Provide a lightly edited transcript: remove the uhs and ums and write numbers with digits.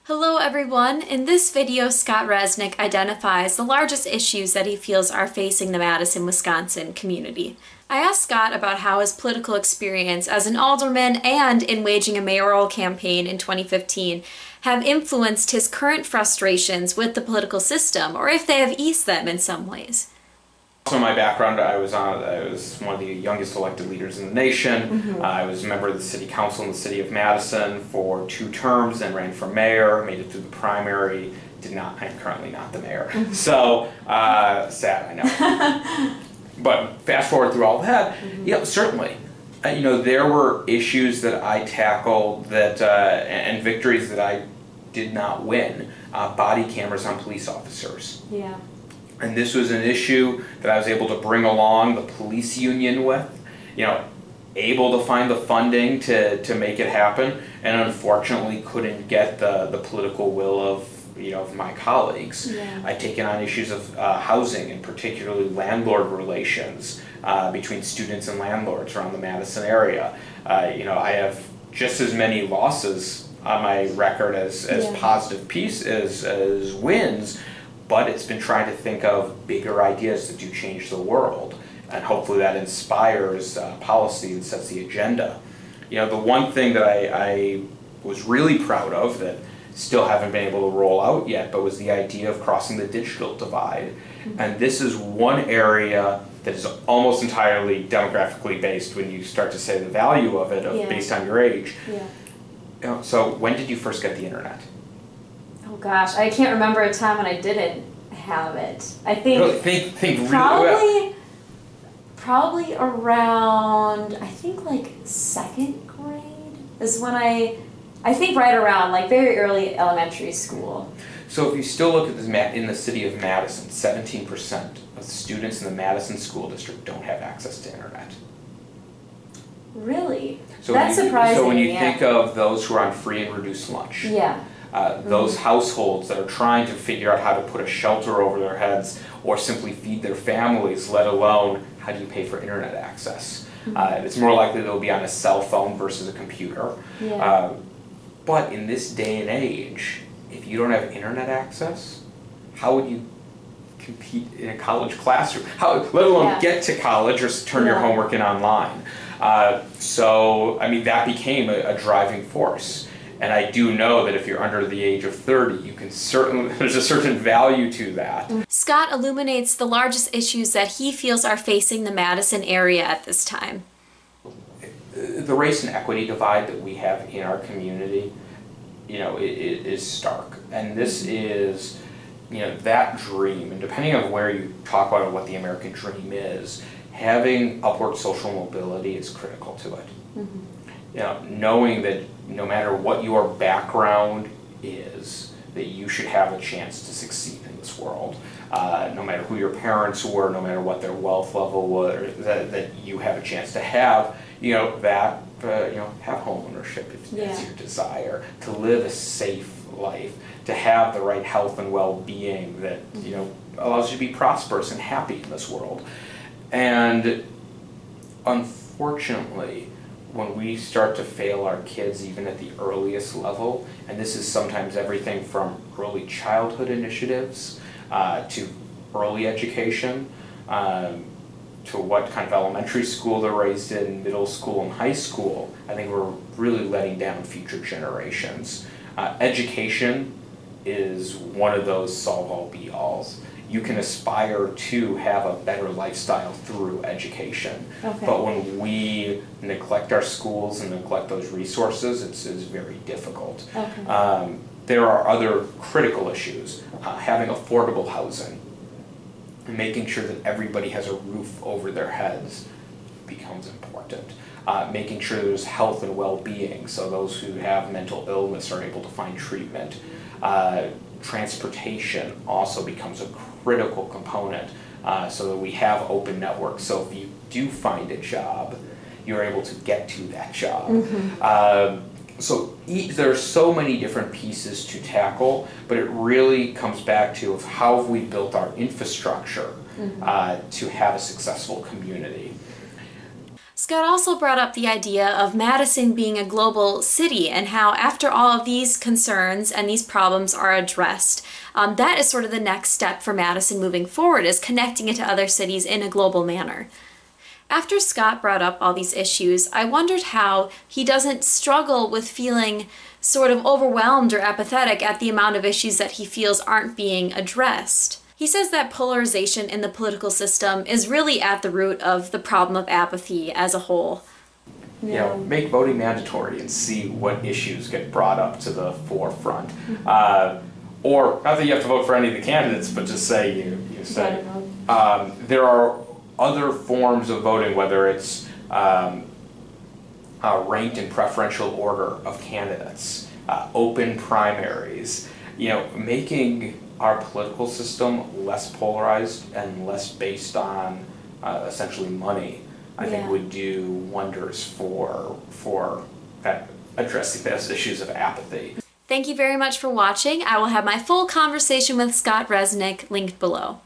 Hello everyone! In this video, Scott Resnick identifies the largest issues that he feels are facing the Madison, Wisconsin community. I asked Scott about how his political experience as an alderman and in waging a mayoral campaign in 2015 have influenced his current frustrations with the political system, or if they have eased them in some ways. So my background, I was one of the youngest elected leaders in the nation. I was a member of the city council in the city of Madison for 2 terms, then ran for mayor, made it through the primary, I'm currently not the mayor. So, sad, I know. But fast forward through all that, certainly. There were issues that I tackled that, and victories that I did not win. Body cameras on police officers. Yeah. And this was an issue that I was able to bring along the police union with, able to find the funding to make it happen, and unfortunately couldn't get the political will of my colleagues. Yeah. I've taken on issues of housing, and particularly landlord relations between students and landlords around the Madison area. I have just as many losses on my record as positive pieces as wins. But it's been trying to think of bigger ideas that do change the world, and hopefully that inspires policy and sets the agenda. The one thing that I was really proud of that still haven't been able to roll out yet, but was the idea of crossing the digital divide. And this is one area that is almost entirely demographically based when you start to say the value of it, based on your age. Yeah. So when did you first get the internet? Oh gosh, I can't remember a time when I didn't have it. I think really, think really probably around, I think like 2nd grade is when I think right around like very early elementary school. So if you still look at this in the city of Madison, 17% of the students in the Madison school district don't have access to internet. Really? So That's surprising. So when you think of those who are on free and reduced lunch, those households that are trying to figure out how to put a shelter over their heads or simply feed their families, let alone how do you pay for internet access. It's more likely they'll be on a cell phone versus a computer. But in this day and age, if you don't have internet access, how would you compete in a college classroom? Let alone get to college or turn your homework in online. So, that became a driving force. And I do know that if you're under the age of 30, you can there's a certain value to that. Scott illuminates the largest issues that he feels are facing the Madison area at this time. The race and equity divide that we have in our community, it is stark. And this is, that dream, and depending on where you talk about what the American dream is, having upward social mobility is critical to it. Knowing that no matter what your background is, that you should have a chance to succeed in this world. No matter who your parents were, no matter what their wealth level was, that you have a chance to have, have home ownership if that's your desire, to live a safe life, to have the right health and well-being that, allows you to be prosperous and happy in this world. And unfortunately, when we start to fail our kids even at the earliest level, and this is sometimes everything from early childhood initiatives to early education, to what kind of elementary school they're raised in, middle school and high school, I think we're really letting down future generations. Education is one of those solve-all be-alls. You can aspire to have a better lifestyle through education. But when we neglect our schools and neglect those resources, it's very difficult. There are other critical issues. Having affordable housing and making sure that everybody has a roof over their heads becomes important. Making sure there's health and well-being, so those who have mental illness are able to find treatment. Transportation also becomes a critical component so that we have open networks. So if you do find a job, you're able to get to that job. So there are so many different pieces to tackle, but it really comes back to how have we built our infrastructure to have a successful community. Scott also brought up the idea of Madison being a global city and how after all of these concerns and these problems are addressed, that is sort of the next step for Madison moving forward, is connecting it to other cities in a global manner. After Scott brought up all these issues, I wondered how he doesn't struggle with feeling sort of overwhelmed or apathetic at the amount of issues that he feels aren't being addressed. He says that polarization in the political system is really at the root of the problem of apathy as a whole. Yeah, make voting mandatory and see what issues get brought up to the forefront. Or, not that you have to vote for any of the candidates, but just say you say. There are other forms of voting, whether it's ranked in preferential order of candidates, open primaries, making our political system less polarized and less based on essentially money, I think would do wonders for addressing those issues of apathy. Thank you very much for watching. I will have my full conversation with Scott Resnick linked below.